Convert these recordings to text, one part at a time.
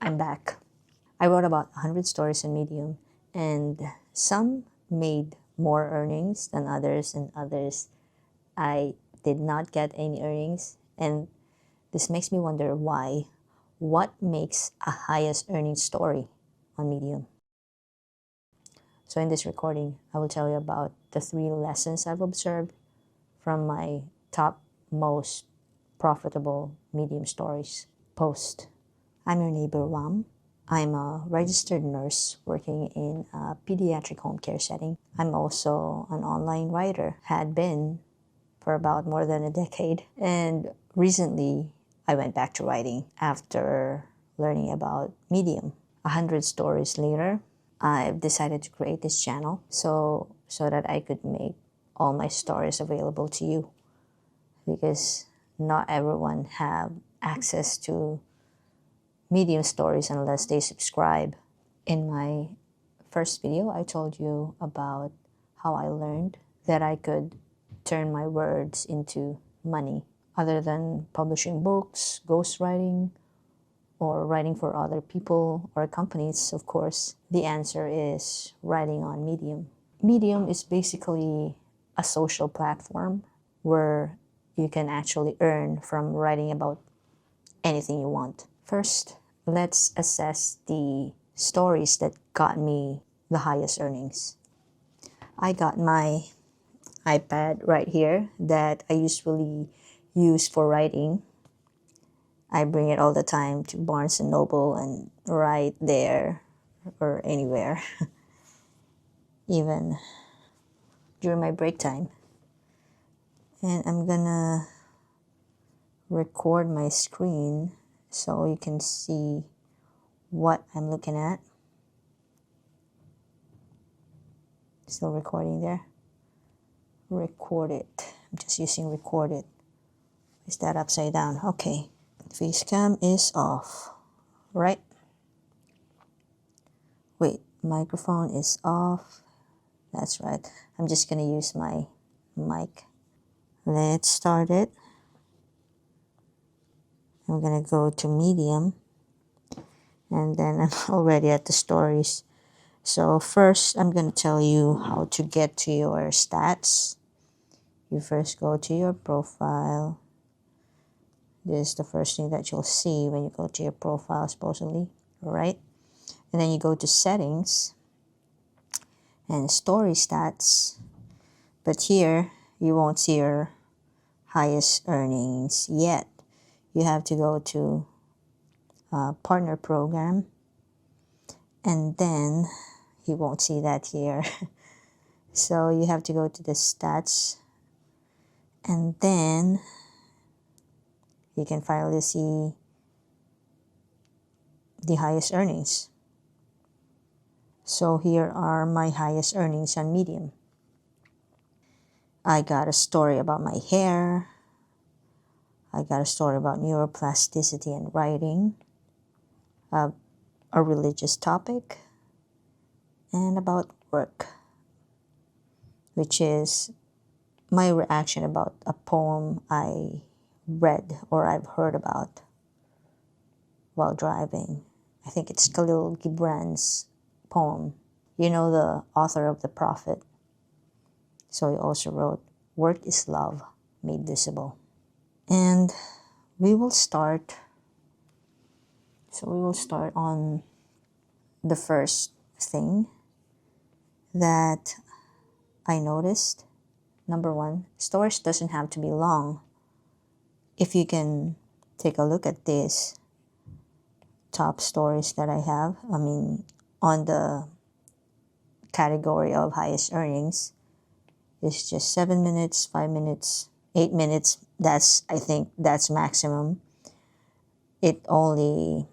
I'm back. I wrote about 100 stories on Medium, and some made more earnings than others, and others I did not get any earnings. And this makes me wonder why. What makes a highest earning story on Medium? So in this recording, I will tell you about the 3 lessons I've observed from my top most profitable Medium stories post. I'm your neighbor, Wam. I'm a registered nurse working in a pediatric home care setting. I'm also an online writer, had been for about more than a decade. And recently, I went back to writing after learning about Medium. 100 stories later, I've decided to create this channel so that I could make all my stories available to you, because not everyone have access to Medium stories unless they subscribe. In my first video, I told you about how I learned that I could turn my words into money. Other than publishing books, ghostwriting, or writing for other people or companies, of course, the answer is writing on Medium. Medium is basically a social platform where you can actually earn from writing about anything you want. First, let's assess the stories that got me the highest earnings. I got my iPad right here that I usually use for writing. I bring it all the time to Barnes & Noble and write there or anywhere, even during my break time. And I'm gonna record my screen so you can see what I'm looking at. Still recording there. Record it. I'm just using record it. Is that upside down? Okay. Face cam is off. Right? Wait, microphone is off. That's right. I'm just gonna use my mic. Let's start it. I'm gonna go to Medium, and then I'm already at the stories. So first, I'm gonna tell you how to get to your stats. You first go to your profile. This is the first thing that you'll see when you go to your profile, supposedly, right? And then you go to settings and story stats. But here, you won't see your highest earnings yet. You have to go to partner program, and then you won't see that here. So you have to go to the stats, and then you can finally see the highest earnings. So here are my highest earnings on Medium. I got a story about my hair. I got a story about neuroplasticity and writing, a religious topic, and about work, which is my reaction about a poem I read or I've heard about while driving. I think it's Khalil Gibran's poem. You know the author of The Prophet. So he also wrote, "Work is love made visible." And we will start on the first thing that I noticed. Number 1, stories doesn't have to be long. If you can take a look at these top stories that I have, on the category of highest earnings, it's just 7 minutes, 5 minutes, 8 minutes. I think that's maximum. It only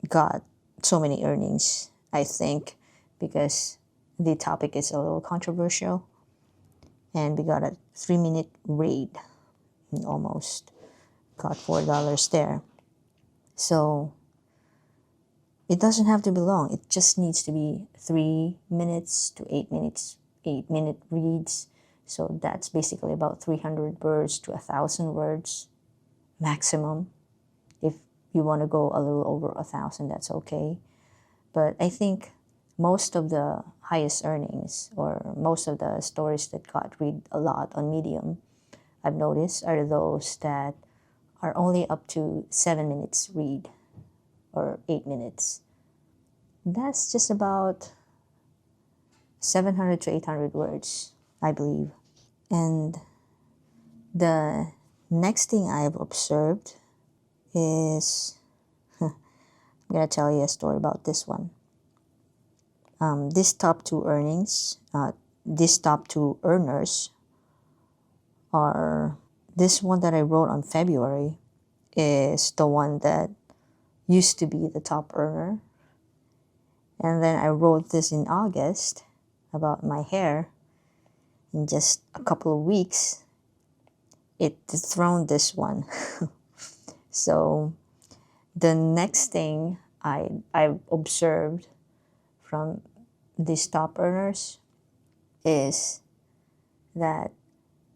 got so many earnings, I think, because the topic is a little controversial. And we got a 3-minute read, and almost got $4 there. So it doesn't have to be long. It just needs to be 3 minutes to 8 minutes, 8-minute reads. So that's basically about 300 words to 1,000 words maximum. If you want to go a little over 1,000, that's okay. But I think most of the highest earnings, or most of the stories that got read a lot on Medium, I've noticed, are those that are only up to 7 minutes read, or 8 minutes. That's just about 700 to 800 words, I believe. And the next thing I've observed is I'm gonna tell you a story about this one. These top two earnings, these top two earners are, this one that I wrote on February is the one that used to be the top earner. And then I wrote this in August about my hair. In just a couple of weeks, it dethroned this one. So the next thing I've observed from these top earners is that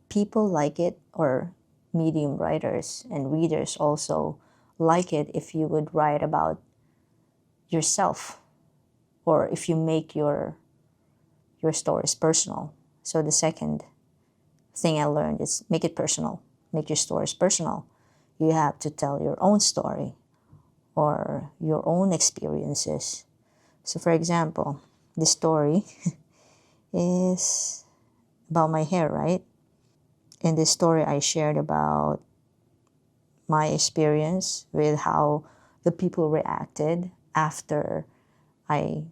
people like it, or Medium writers and readers also like it, if you would write about yourself, or if you make your stories personal. So the second thing I learned is make it personal. Make your stories personal. You have to tell your own story or your own experiences. So for example, this story is about my hair, right? In this story, I shared about my experience with how the people reacted after I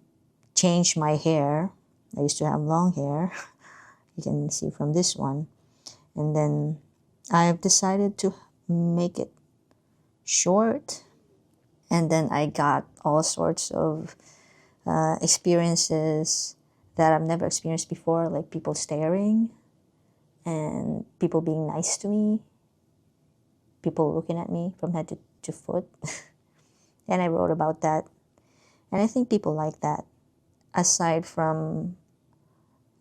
changed my hair. I used to have long hair. You can see from this one. And then I've decided to make it short. And then I got all sorts of experiences that I've never experienced before, like people staring and people being nice to me, people looking at me from head to foot. And I wrote about that. And I think people like that. Aside from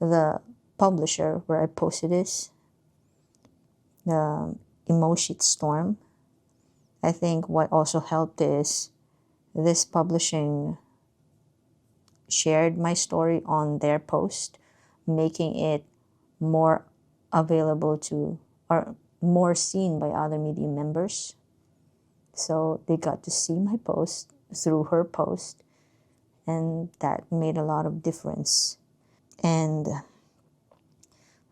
the publisher where I posted this, the Emoji Storm, I think what also helped is this publishing shared my story on their post, making it more available to, or more seen by other Medium members. So they got to see my post through her post, and that made a lot of difference. And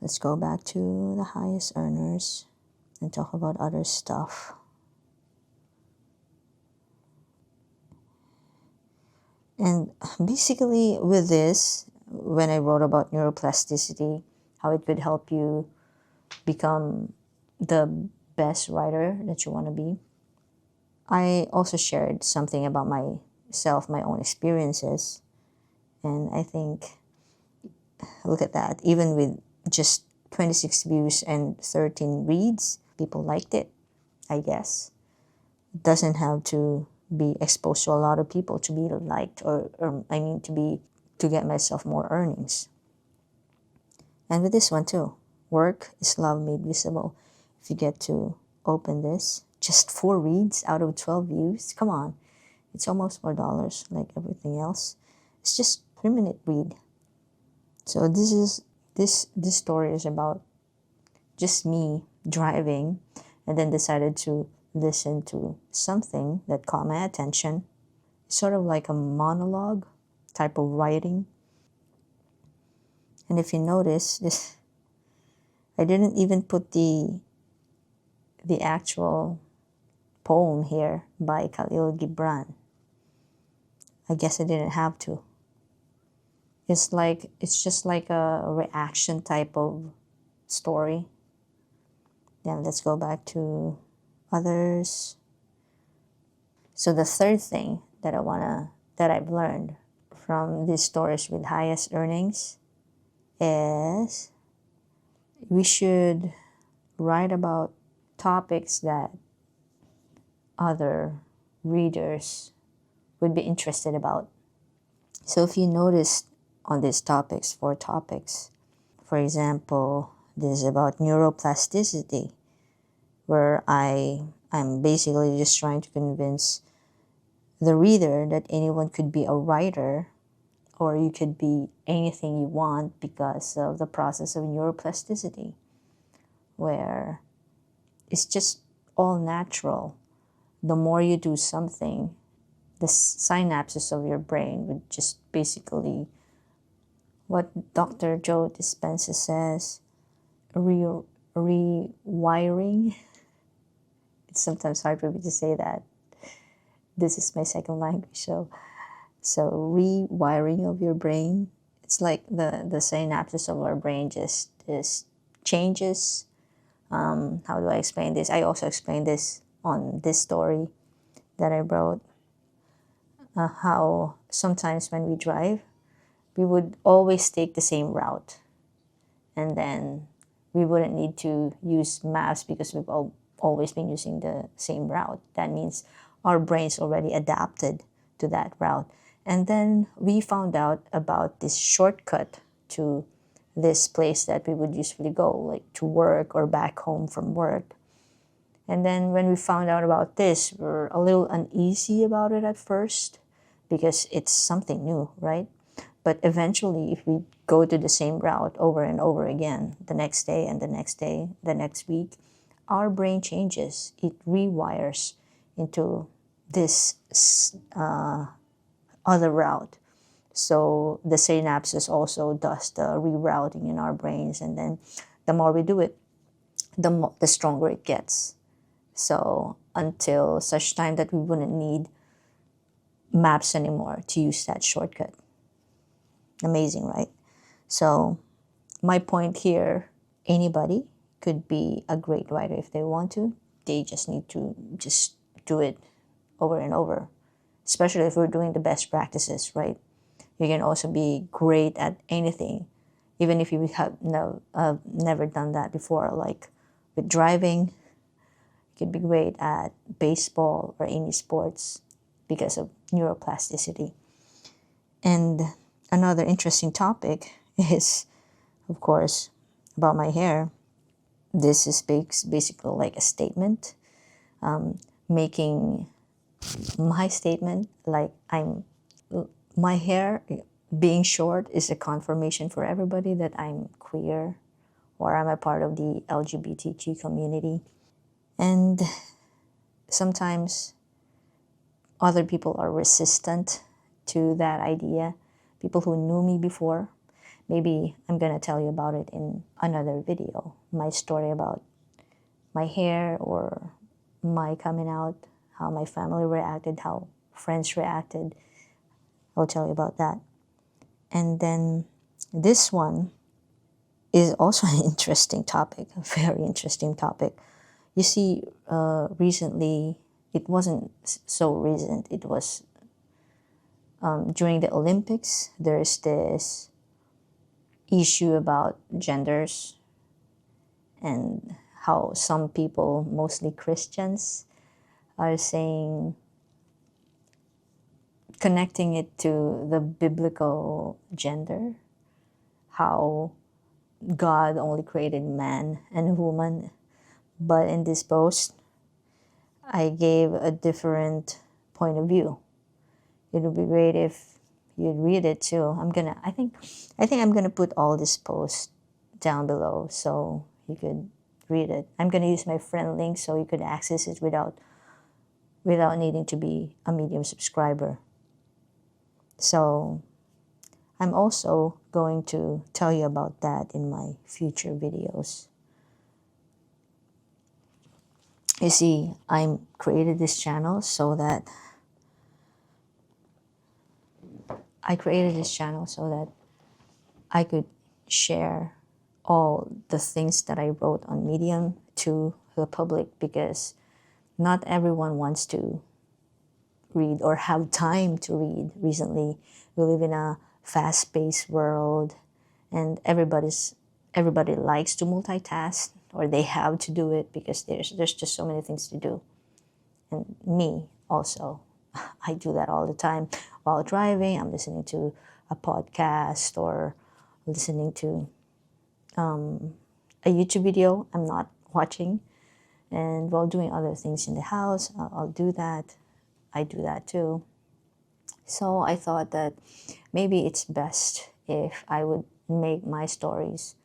let's go back to the highest earners and talk about other stuff. And basically with this, when I wrote about neuroplasticity, how it could help you become the best writer that you want to be, I also shared something about myself, my own experiences. And I think, look at that, even with just 26 views and 13 reads, people liked it, I guess. It doesn't have to be exposed to a lot of people to be liked, or to get myself more earnings. And with this one too, work is love made visible. If you get to open this, just 4 reads out of 12 views, come on, it's almost $4 like everything else. It's just 3-minute read. So this story is about just me driving, and then decided to listen to something that caught my attention. It's sort of like a monologue type of writing. And if you notice this, I didn't even put the actual poem here by Khalil Gibran. I guess I didn't have to. It's just like a reaction type of story. Then let's go back to others. So the third thing that I've learned from these stories with highest earnings is we should write about topics that other readers would be interested about. So if you notice on these topics, 4 topics, for example, this is about neuroplasticity, where I'm basically just trying to convince the reader that anyone could be a writer, or you could be anything you want because of the process of neuroplasticity, where it's just all natural. The more you do something, the synapses of your brain would just basically, what Dr. Joe Dispenza says, rewiring. It's sometimes hard for me to say that. This is my second language, so rewiring of your brain. It's like the synapses of our brain just changes. How do I explain this? I also explained this on this story that I wrote. How sometimes when we drive, we would always take the same route, and then we wouldn't need to use maps because we've always been using the same route. That means our brains already adapted to that route. And then we found out about this shortcut to this place that we would usually go, like to work or back home from work. And then when we found out about this, we're a little uneasy about it at first because it's something new, right? But eventually, if we go to the same route over and over again, the next day and the next day, the next week, our brain changes. It rewires into this other route. So the synapses also does the rerouting in our brains, and then the more we do it, the stronger it gets. So until such time that we wouldn't need maps anymore to use that shortcut. Amazing, right? So my point here, anybody could be a great writer if they want to. They just need to just do it over and over, especially if we're doing the best practices, right? You can also be great at anything, even if you have never done that before. Like with driving, you could be great at baseball or any sports because of neuroplasticity. And another interesting topic is, of course, about my hair. This is basically like a statement, making my statement like my hair being short is a confirmation for everybody that I'm queer or I'm a part of the LGBTQ community. And sometimes other people are resistant to that idea. People who knew me before, maybe I'm going to tell you about it in another video. My story about my hair or my coming out, how my family reacted, how friends reacted. I'll tell you about that. And then this one is also an interesting topic, a very interesting topic. You see, recently, it wasn't so recent, it was during the Olympics, there's this issue about genders and how some people, mostly Christians, are saying, connecting it to the biblical gender, how God only created man and woman. But in this post, I gave a different point of view. It would be great if you'd read it too. I think I'm gonna put all this post down below so you could read it. I'm gonna use my friend link so you could access it without needing to be a Medium subscriber. So I'm also going to tell you about that in my future videos. You see, I created this channel so that I could share all the things that I wrote on Medium to the public, because not everyone wants to read or have time to read. Recently, we live in a fast-paced world, and everybody likes to multitask, or they have to do it because there's just so many things to do. And me also, I do that all the time. While driving, I'm listening to a podcast or listening to a YouTube video I'm not watching, And while doing other things in the house, I'll do that. I do that too. So I thought that maybe it's best if I would make my stories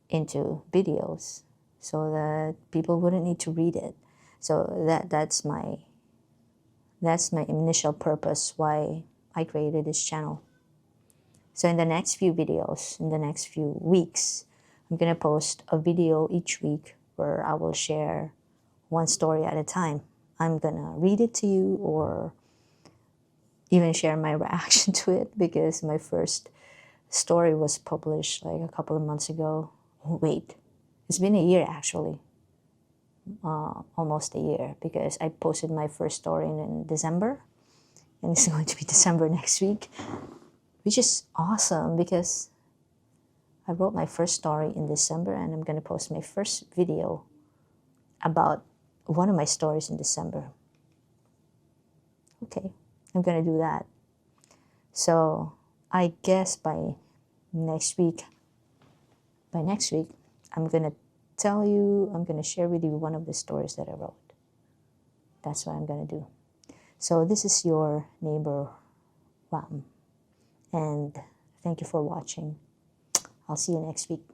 into videos so that people wouldn't need to read it. So that's my initial purpose why I created this channel. So in the next few videos, in the next few weeks, I'm gonna post a video each week where I will share one story at a time. I'm gonna read it to you or even share my reaction to it, because my first story was published like a couple of months ago. Oh, wait, it's been a year actually. Almost a year, because I posted my first story in December, and it's going to be December next week, which is awesome because I wrote my first story in December and I'm going to post my first video about one of my stories in December. Okay, I'm going to do that. So I guess by next week, I'm going to I'm going to share with you one of the stories that I wrote. That's what I'm going to do. So this is your neighbor, Ram. And thank you for watching. I'll see you next week.